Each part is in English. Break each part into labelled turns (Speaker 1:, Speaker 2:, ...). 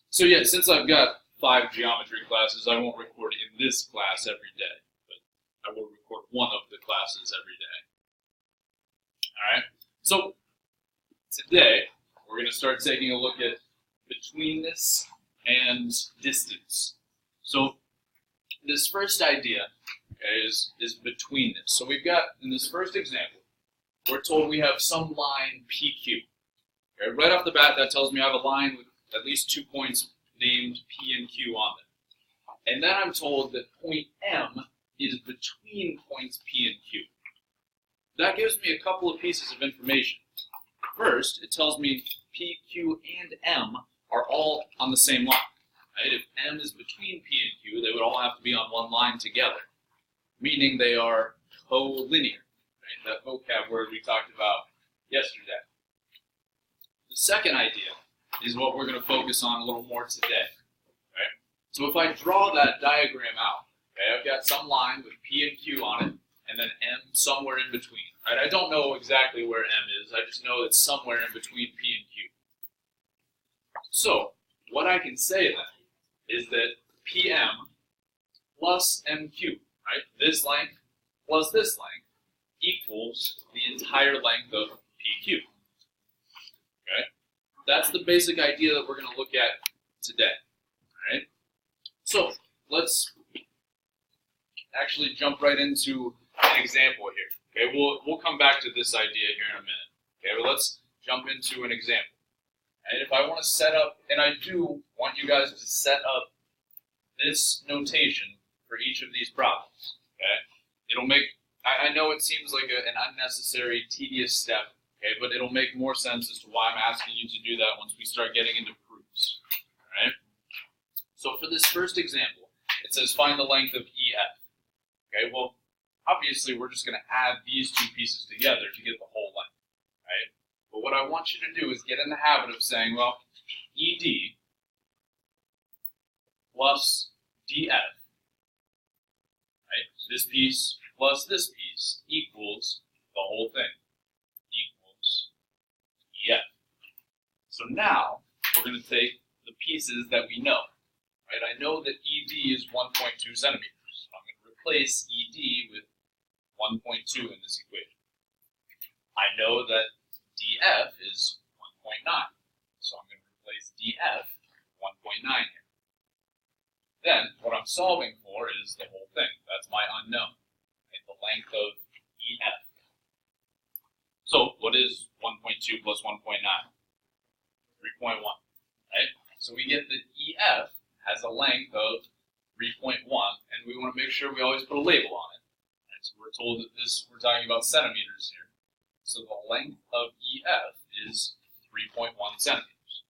Speaker 1: So yeah, since I've got 5 geometry classes, I won't record in this class every day, but I will record one of the classes every day. All right. So today we're going to start taking a look at betweenness and distance. So this first idea, okay, is betweenness. So we've got, in this first example, we're told we have some line PQ. Okay, right off the bat, that tells me I have a line with at least 2 points named P and Q on them. And then I'm told that point M is between points P and Q. That gives me a couple of pieces of information. First, it tells me P, Q, and M are all on the same line. Right? If M is between P and Q, they would all have to be on one line together, meaning they are collinear. Right? That vocab word we talked about yesterday. The second idea is what we're going to focus on a little more today. Right? So if I draw that diagram out, okay, I've got some line with P and Q on it, and then M somewhere in between. Right? I don't know exactly where M is, I just know it's somewhere in between P and Q. So, what I can say then is that PM plus MQ, right, this length plus this length, equals the entire length of PQ. Okay? That's the basic idea that we're going to look at today. All right? So, let's actually jump right into an example here. Okay, we'll come back to this idea here in a minute. Okay, but let's jump into an example. And if I want to set up, and I do want you guys to set up this notation for each of these problems. Okay, it'll make, I know it seems like an unnecessary, tedious step. Okay, but it'll make more sense as to why I'm asking you to do that once we start getting into proofs. All right. So for this first example, it says find the length of EF. Okay, well, obviously we're just going to add these two pieces together to get the whole length, right? But what I want you to do is get in the habit of saying, well, ED plus DF, right? This piece plus this piece equals the whole thing, equals EF. So now we're going to take the pieces that we know, right? I know that ED is 1.2 centimeters. So I'm going to replace ED with 1.2 in this equation. I know that DF is 1.9, so I'm going to replace DF 1.9 here. Then, what I'm solving for is the whole thing. That's my unknown, right? The length of EF. So, what is 1.2 plus 1.9? 3.1, right? So we get that EF has a length of 3.1, and we want to make sure we always put a label on it. So we're told that we're talking about centimeters here. So the length of EF is 3.1 centimeters.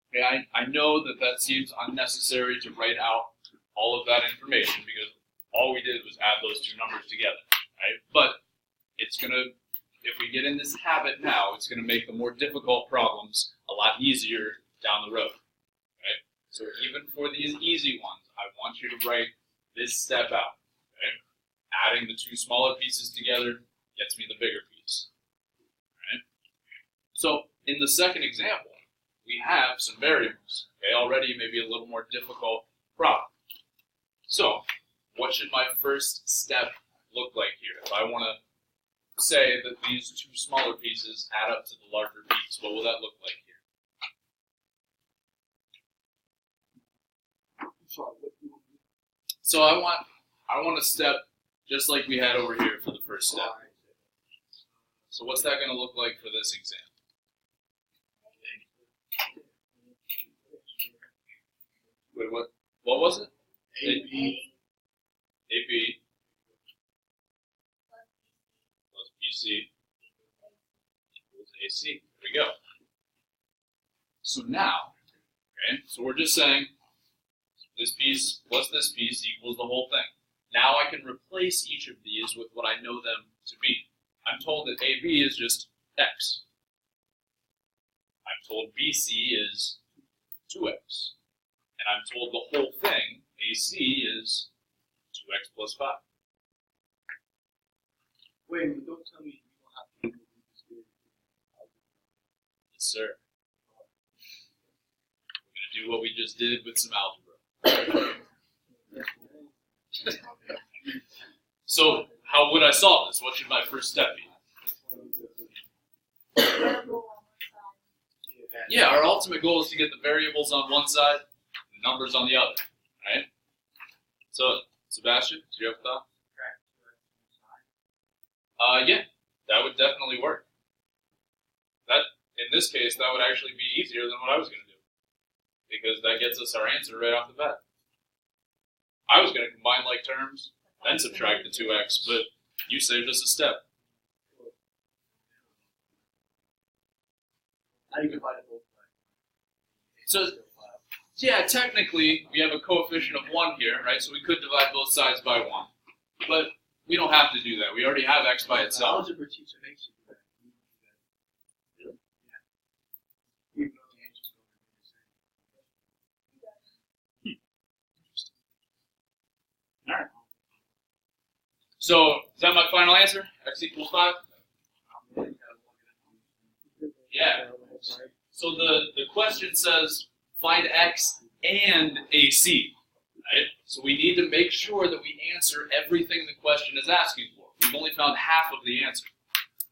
Speaker 1: Okay, I know that seems unnecessary to write out all of that information because all we did was add those two numbers together, right? But it's going to, if we get in this habit now, it's going to make the more difficult problems a lot easier down the road, right? So even for these easy ones, I want you to write this step out, okay? Adding the two smaller pieces together gets me the bigger piece. Right? So in the second example, we have some variables. Okay, already maybe a little more difficult problem. So what should my first step look like here? If I want to say that these two smaller pieces add up to the larger piece, what will that look like here? So I want a step just like we had over here for the first step. So what's that going to look like for this example? Wait, what was it? AB plus BC equals AC. There we go. So now, okay, so we're just saying this piece plus this piece equals the whole thing. Now I can replace each of these with what I know them to be. I'm told that AB is just x. I'm told BC is 2x. And I'm told the whole thing, AC, is 2x plus 5.
Speaker 2: Wait a minute, don't tell me you don't have to do this.
Speaker 1: Yes, sir. do what we just did with some algebra. So how would I solve this? What should my first step be? Yeah, our ultimate goal is to get the variables on one side and the numbers on the other, right? So, Sebastian, do you have a thought? Yeah, that would definitely work. That, in this case, that would actually be easier than what I was going to do, because that gets us our answer right off the bat. I was going to combine like terms, then subtract the 2x, but you saved us a step.
Speaker 2: How do you divide it both ways?
Speaker 1: So, yeah, technically, we have a coefficient of 1 here, right? So we could divide both sides by 1. But we don't have to do that. We already have x by itself.
Speaker 2: Algebra teacher makes you do that. Really? Yeah. Even though the answers don't be the same.
Speaker 1: All right. So, is that my final answer? X equals 5? Yeah. So the question says find x and AC, right? So we need to make sure that we answer everything the question is asking for. We've only found half of the answer.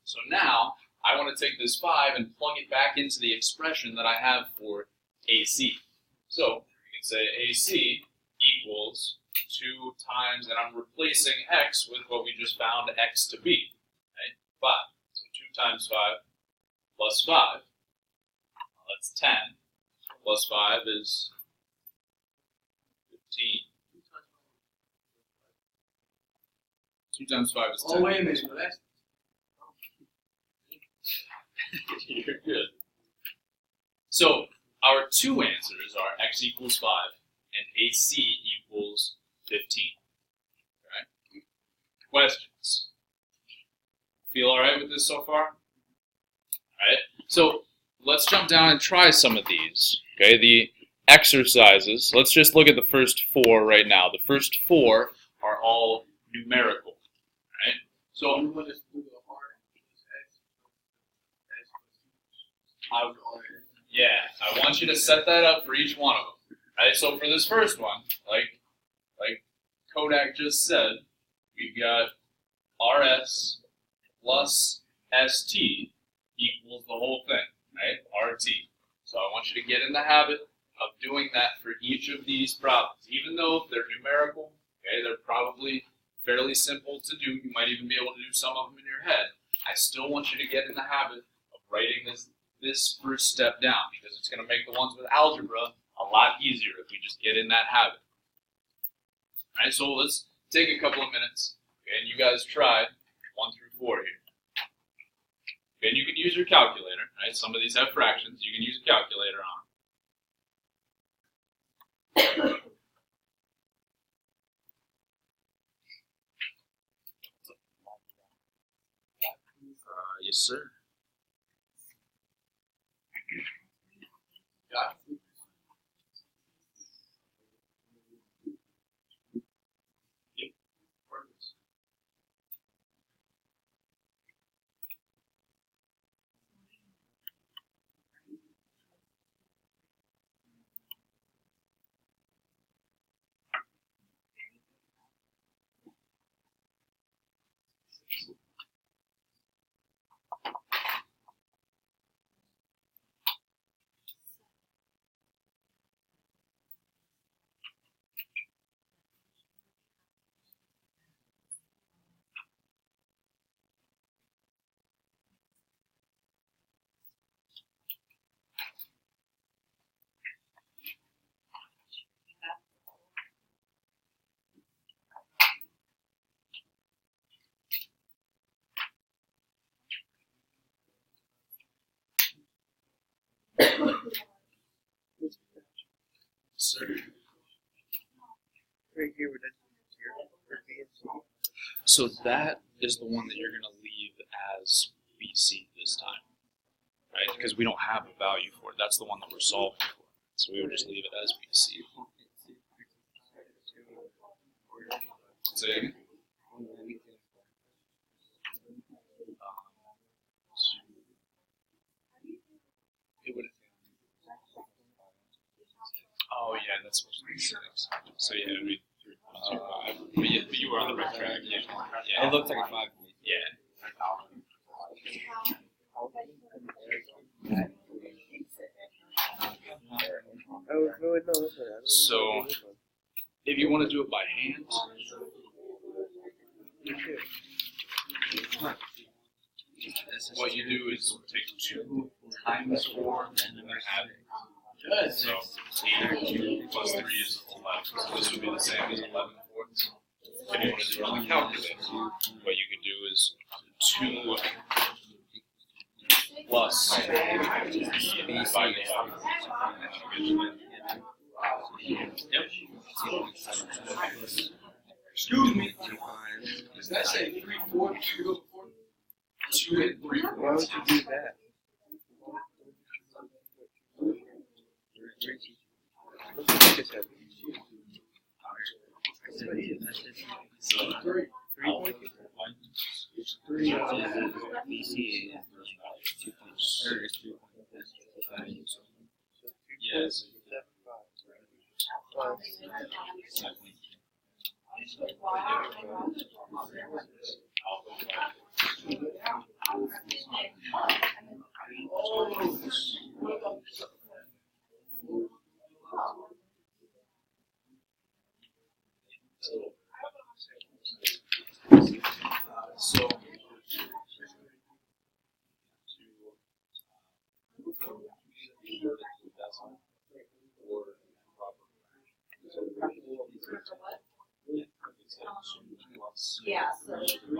Speaker 1: So now I want to take this 5 and plug it back into the expression that I have for AC. So we can say AC equals 2 times, and I'm replacing x with what we just found x to be, right? 5. So 2 times 5 plus 5. That's 10. Plus 5 is 15. 2 times 5 is 10.
Speaker 2: Oh, wait a minute. Well, that's
Speaker 1: You're good. So our two answers are x equals 5 and AC equals 15. Right? Questions? Feel all right with this so far? All right. So let's jump down and try some of these. Okay, the exercises. Let's just look at the first 4 right now. The first 4 are all numerical. Right? So
Speaker 2: you want us to do the hard.
Speaker 1: yeah, I want you to set that up for each one of them. Right? So for this first one, like Kodak just said, we've got RS plus ST equals the whole thing, right? RT. So I want you to get in the habit of doing that for each of these problems. Even though they're numerical, okay, they're probably fairly simple to do. You might even be able to do some of them in your head. I still want you to get in the habit of writing this first step down, because it's going to make the ones with algebra a lot easier if we just get in that habit. All right, so let's take a couple of minutes, okay, and you guys try 1 through 4 here. Okay, and you can use your calculator, right? Some of these have fractions. You can use a calculator on them. Yes, sir.
Speaker 2: Got it.
Speaker 1: Sir.
Speaker 2: Right here, where that's here, for B and C.
Speaker 1: So that is the one that you're going to leave as BC this time, right? Because we don't have a value for it. That's the one that we're solving for. So we would just leave it as BC. Say it again. It would. that's supposed to be 6. So yeah, it would be 3.25. But you were on the right track. Yeah.
Speaker 3: It looks like a 5.
Speaker 1: Yeah. So, if you want to do it by hand, what you do is take 2 times 4 and add. So 8 plus 3 is 11. So this would be the same as 11 fourths. If you want to do it on the calculator, what you could do is 2 plus b by 5. Yep.
Speaker 2: Excuse me. Does that say 3/4? 2 and 3/4.
Speaker 3: Why would you do that?
Speaker 1: So
Speaker 2: 3.
Speaker 3: 3 BC is 2.3.
Speaker 1: yes. So
Speaker 4: yeah, so that's good.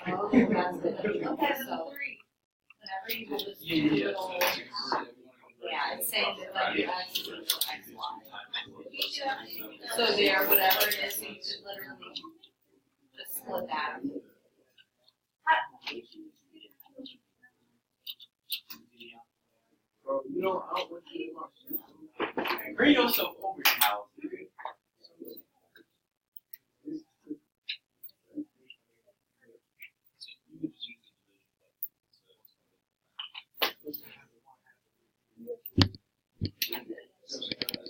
Speaker 4: Okay, so whenever you have this little, yeah, it's saying that WX is equal to XY. So there, whatever it is, so you could literally just split that.
Speaker 2: Bro, you know, I don't want you to bring yourself over now.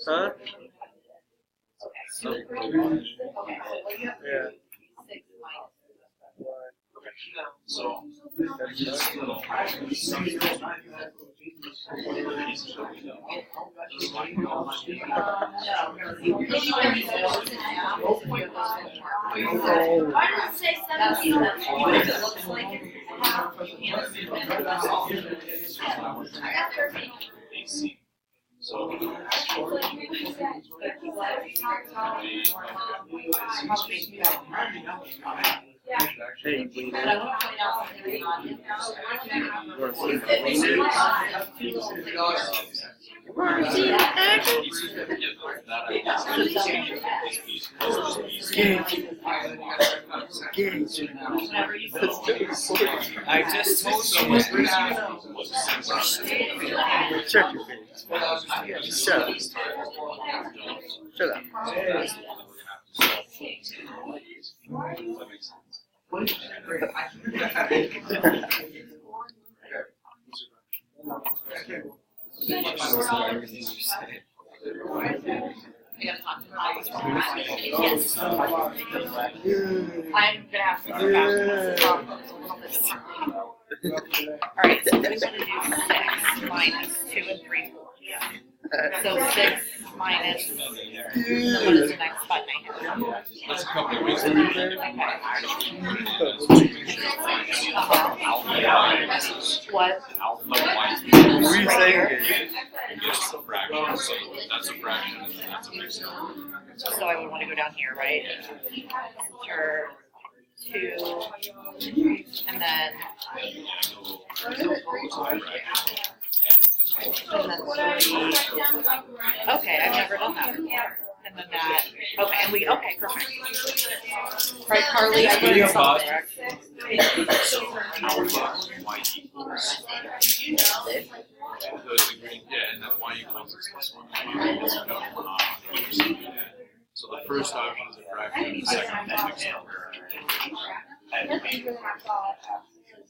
Speaker 3: Huh?
Speaker 4: So what you have to
Speaker 3: Yeah.
Speaker 4: do is 6 minus.
Speaker 1: So AC. So
Speaker 3: Hey, we
Speaker 4: But I want to point out something on him. Whenever you
Speaker 3: I just told you. Check your face. Shut up. Shut up.
Speaker 4: Yes. I'm gonna have to go back. Alright, so we want to do 6 minus 2 and 3/4. So 6 minus, and then what is the next button I have?
Speaker 1: that's a couple of weeks.
Speaker 4: What?
Speaker 3: What are you saying?
Speaker 1: Yes, a fraction. So that's a fraction, and that's a mixed number.
Speaker 4: So I would want to go down here, right? Enter 2, and then, okay, I've never done that before. And then that, okay, okay, perfect. Right, Carly, I learned something.
Speaker 1: So alpha y equals the green, yeah, and then y equals x plus 1. So the first option is a fraction, the second is a mixed number.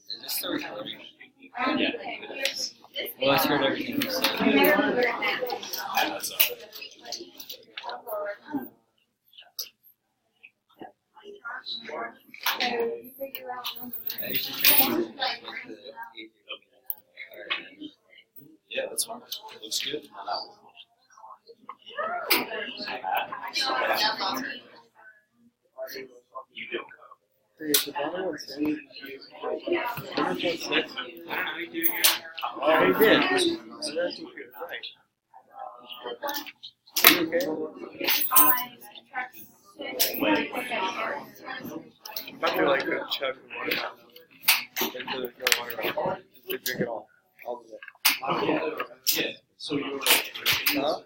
Speaker 3: Is this still recording?
Speaker 1: Yeah, it is.
Speaker 3: Well, Wes heard everything you said.
Speaker 1: That's all right. Yeah, that's fine. Looks good.
Speaker 3: Is the bottom one six? Oh, he did. So that's good. Right. Okay. I'm about to like go chug the water out. Until there's no water left. We drink it all the way.
Speaker 1: Yeah. So you're.
Speaker 3: Huh?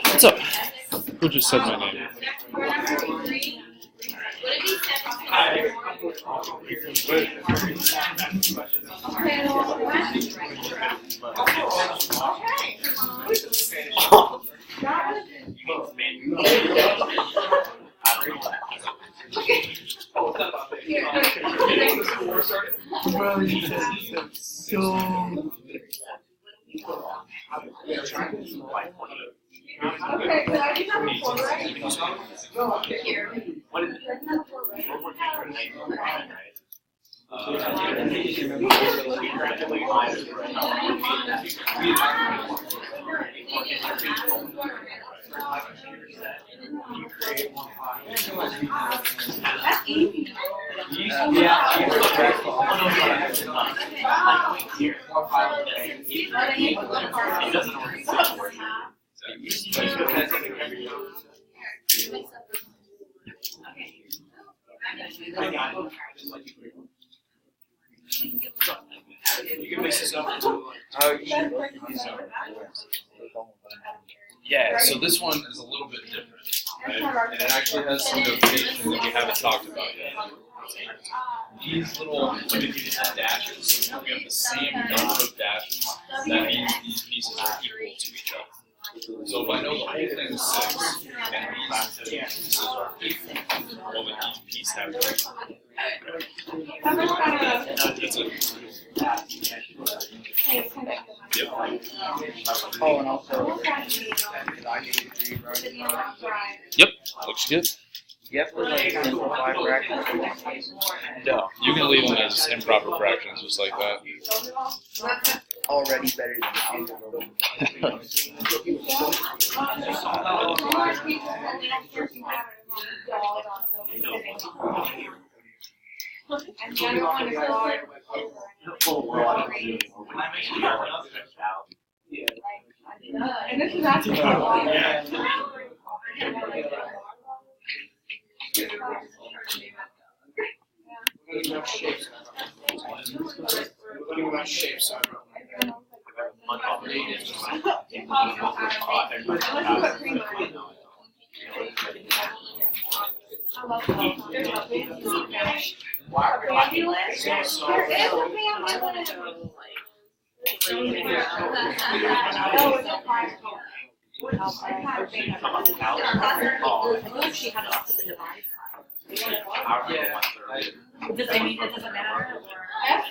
Speaker 1: What's up? Who just said my name?
Speaker 5: Okay, so I do have a four, right? Here. That's easy.
Speaker 1: You can mix this up. Yeah, so this one is a little bit different, right? And it actually has some notation that we haven't talked about yet. These little limited dashes, we have the same number of dashes. That means these pieces are equal to each other. So if I know the whole thing is 6, and these pieces are equal, well then each piece has it. That's it. Yep.
Speaker 3: Oh, and also,
Speaker 1: Yep, looks good.
Speaker 3: you have to like simplify fractions.
Speaker 1: No, you can leave them as improper fractions just like that.
Speaker 3: Already better than
Speaker 5: And the other one is large. And this is actually a lot.
Speaker 2: Putting about shapes on.
Speaker 5: Fabulous. There is something I might want to.
Speaker 4: She had it off to the device. Does I mean it doesn't matter?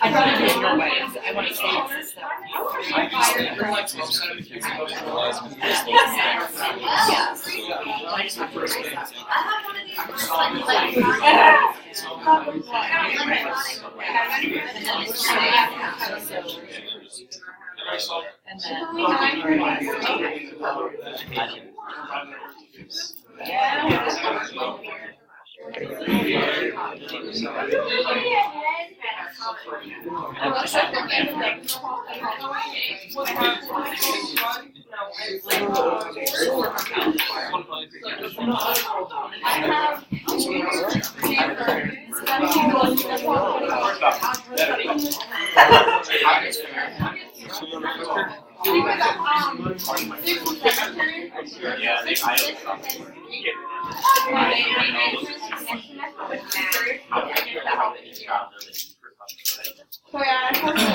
Speaker 4: I'd rather do it your way. I want to save this stuff. Yes. I just have to erase that.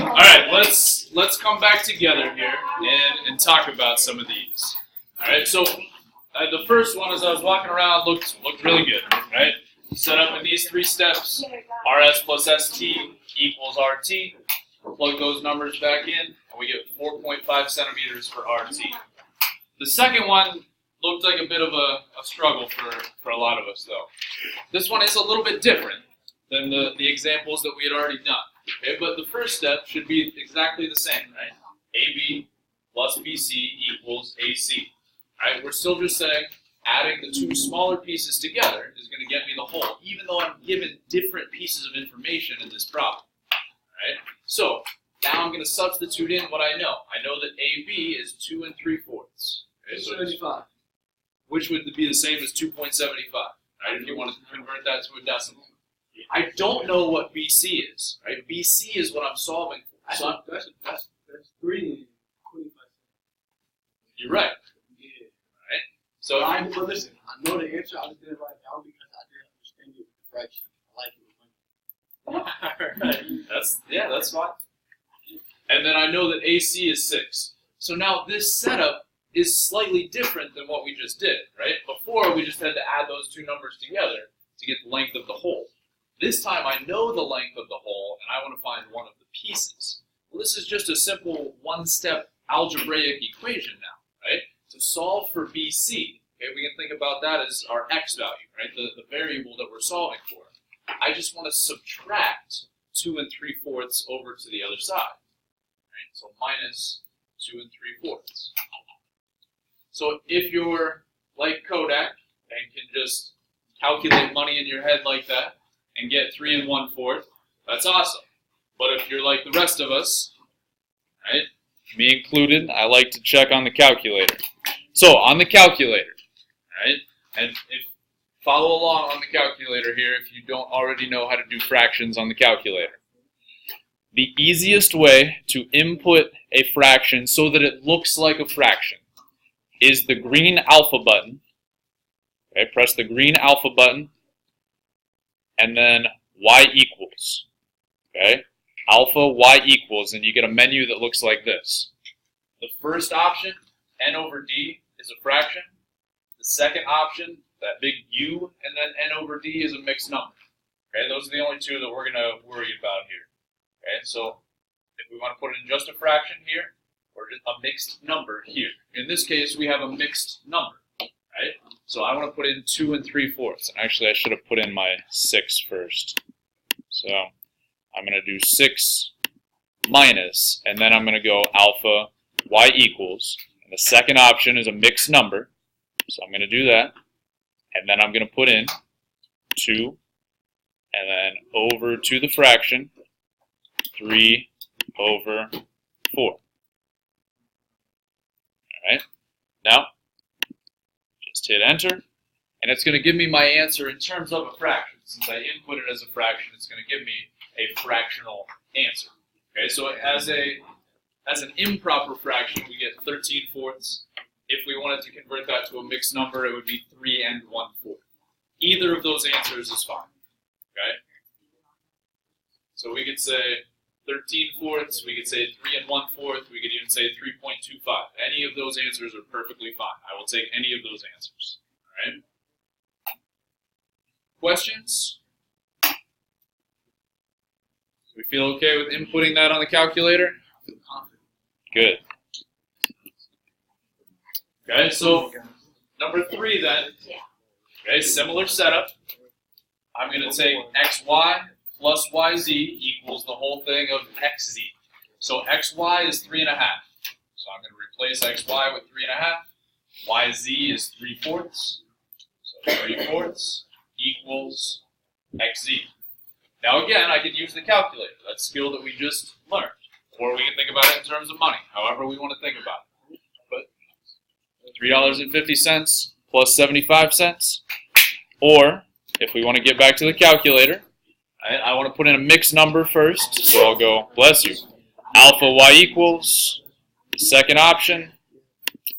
Speaker 1: Alright, let's come back together here and talk about some of these. Alright, so the first one as I was walking around looked really good, right? Set up in these 3 steps, RS plus ST equals RT. Plug those numbers back in, and we get 4.5 centimeters for RT. The second one looked like a bit of a struggle for a lot of us, though. This one is a little bit different than the examples that we had already done. Okay, but the first step should be exactly the same, right? AB plus BC equals AC. Right? We're still just saying adding the 2 smaller pieces together is going to get me the whole, even though I'm given different pieces of information in this problem. Right? So now I'm going to substitute in what I know. I know that AB is 2 3/4. Okay, so
Speaker 2: 75.
Speaker 1: which would be the same as 2.75. Right? If you want to convert that to a decimal. I don't know what BC is. Right? BC is what I'm solving for. So
Speaker 2: That's 3 25.
Speaker 1: you're right.
Speaker 2: Yeah.
Speaker 1: Right? So
Speaker 2: But listen, I know the answer. I just didn't write it down because I didn't understand it with the fraction. I like it with money.
Speaker 1: that's fine. And then I know that AC is 6. So now this setup is slightly different than what we just did, right? Before we just had to add those 2 numbers together to get the length of the whole. This time I know the length of the whole, and I want to find one of the pieces. Well, this is just a simple 1-step algebraic equation now, right? To solve for BC, okay, we can think about that as our x value, right? The variable that we're solving for. I just want to subtract 2 3/4 over to the other side, right? So minus 2 3/4. So if you're like Kodak and can just calculate money in your head like that and get 3 1/4, that's awesome. But if you're like the rest of us, right, me included, I like to check on the calculator. So on the calculator, right, and follow along on the calculator here if you don't already know how to do fractions on the calculator. The easiest way to input a fraction so that it looks like a fraction is the green alpha button. Okay, press the green alpha button and then y equals. Okay, alpha y equals, and you get a menu that looks like this. The first option, n over d, is a fraction. The second option, that big U, and then n over d is a mixed number. Okay, those are the only 2 that we're going to worry about here. Okay, so if we want to put in just a fraction here, or just a mixed number here. In this case, we have a mixed number, right? So I want to put in 2 3/4. And actually, I should have put in my 6 first. So I'm going to do 6 minus, and then I'm going to go alpha y equals. And the second option is a mixed number. So I'm going to do that. And then I'm going to put in 2, and then over to the fraction, 3 over 4. Alright, now, just hit enter, and it's going to give me my answer in terms of a fraction. Since I input it as a fraction, it's going to give me a fractional answer. Okay, so as an improper fraction, we get 13/4. If we wanted to convert that to a mixed number, it would be 3 1/4. Either of those answers is fine. Okay? So we could say 13/4, we could say 3 1/4, we could even say 3.25. Any of those answers are perfectly fine. I will take any of those answers. All right? Questions? We feel okay with inputting that on the calculator? Good. Okay, so number 3 then. Okay, similar setup. I'm going to take xy plus yz equals the whole thing of xz. So xy is 3 1/2. So I'm going to replace xy with 3 1/2. Yz is 3/4. So 3/4 equals xz. Now again, I could use the calculator, that skill that we just learned. Or we can think about it in terms of money, however we want to think about it. But $3.50 plus 75 cents. Or, if we want to get back to the calculator, Right, I want to put in a mixed number first, so I'll go, bless you, alpha y equals, the second option,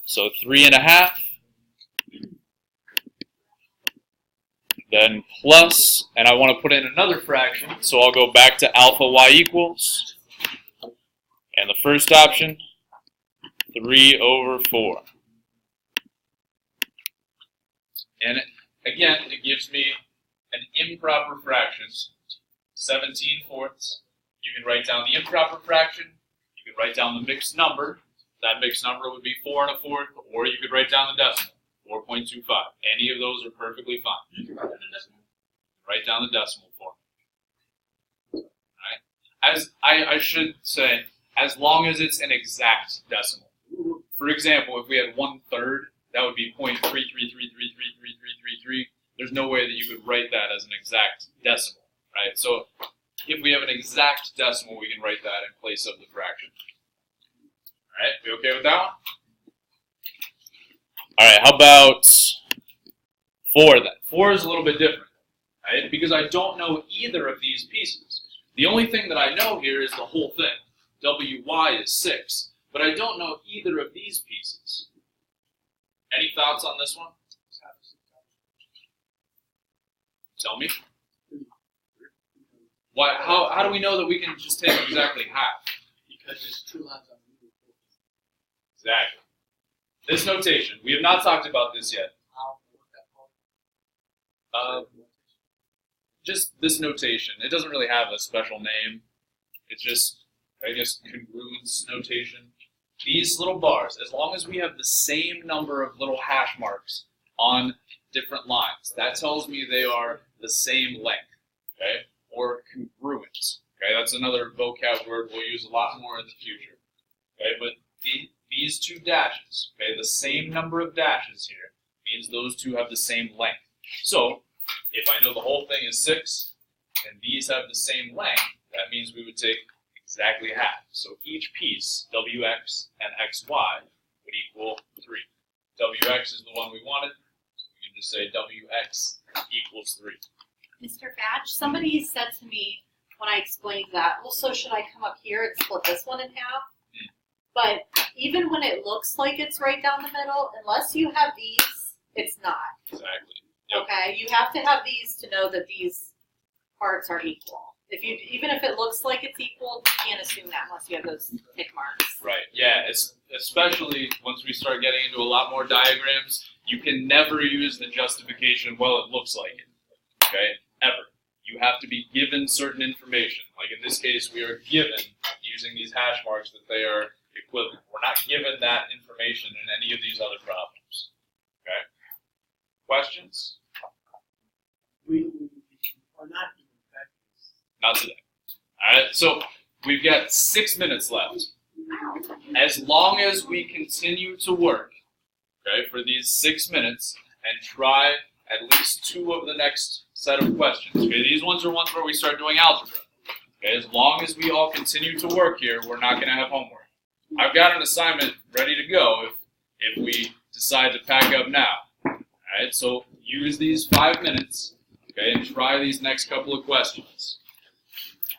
Speaker 1: so 3.5, then plus, and I want to put in another fraction, so I'll go back to alpha y equals, and the first option, 3/4. And again, it gives me an improper fraction, 17/4. You can write down the improper fraction, you can write down the mixed number. That mixed number would be 4 1/4, or you could write down the decimal, 4.25. Any of those are perfectly fine. You can write down the decimal. Write down the decimal for me. Alright? As I should say, as long as it's an exact decimal. For example, if we had 1/3, that would be 0.333333333. There's no way that you could write that as an exact decimal, right? So if we have an exact decimal, we can write that in place of the fraction. All right, we okay with that one? All right, how about 4 then? 4 is a little bit different, right? Because I don't know either of these pieces. The only thing that I know here is the whole thing. WY is 6, but I don't know either of these pieces. Any thoughts on this one? Tell me. Why? How do we know that we can just take exactly half?
Speaker 2: Because there's 2 lines on the middle.
Speaker 1: Exactly. This notation. We have not talked about this yet. Just this notation. It doesn't really have a special name. It's just, I guess, congruence notation. These little bars, as long as we have the same number of little hash marks on different lines, that tells me they are the same length, okay? Or congruence, okay? That's another vocab word we'll use a lot more in the future, okay? But these 2 dashes, okay, the same number of dashes here means those 2 have the same length. So, if I know the whole thing is 6, and these have the same length, that means we would take exactly half. So each piece, WX and XY, would equal 3. WX is the one we wanted, so we can just say WX equals 3.
Speaker 4: Mr. Batch, somebody said to me when I explained that, well, so should I come up here and split this one in half? But even when it looks like it's right down the middle, unless you have these, it's not.
Speaker 1: Exactly. Yep.
Speaker 4: Okay, you have to have these to know that these parts are equal. Even if it looks like it's equal, you can't assume that unless you have those tick marks.
Speaker 1: Right. Yeah. Especially once we start getting into a lot more diagrams, you can never use the justification, well, it looks like it. Okay? Ever. You have to be given certain information. Like in this case, we are given, using these hash marks, that they are equivalent. We're not given that information in any of these other problems. Okay? Questions?
Speaker 2: We are not doing factors.
Speaker 1: Not today. Alright, so we've got 6 minutes left. As long as we continue to work, okay, for these 6 minutes and try at least 2 of the next set of questions. Okay, these ones are ones where we start doing algebra. Okay, as long as we all continue to work here, we're not going to have homework. I've got an assignment ready to go if we decide to pack up now. Alright, so use these 5 minutes, okay, and try these next couple of questions.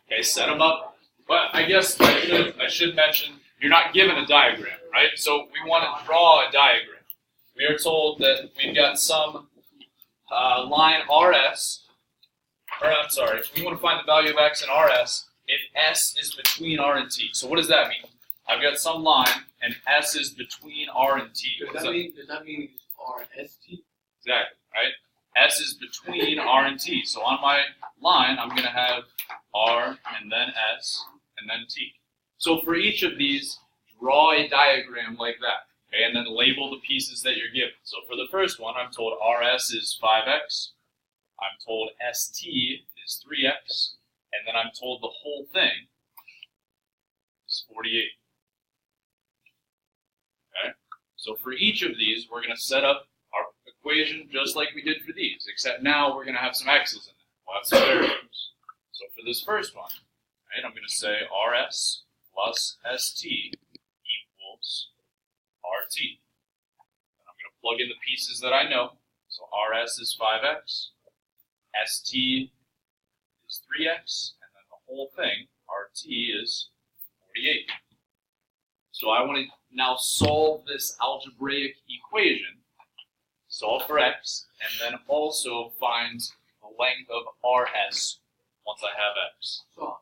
Speaker 1: Okay, set them up. But I guess I should mention, you're not given a diagram, right? So we want to draw a diagram. We are told that we've got some line RS, or I'm sorry, we want to find the value of X in RS if S is between R and T. So what does that mean? I've got some line, and S is between R and T.
Speaker 2: Does that mean it's RST?
Speaker 1: Exactly, right? S is between R and T. So on my line, I'm going to have R, and then S, and then T. So for each of these, draw a diagram like that, okay, and then label the pieces that you're given. So for the first one, I'm told RS is 5X, I'm told ST is 3X, and then I'm told the whole thing is 48. Okay? So for each of these, we're going to set up our equation just like we did for these, except now we're going to have some x's in there. We'll have some variables. So for this first one, right, I'm going to say RS plus ST equals RT. And I'm going to plug in the pieces that I know. So RS is 5X, ST is 3x, and then the whole thing, RT, is 48. So I want to now solve this algebraic equation, solve for x, and then also find the length of RS once I have x.
Speaker 2: So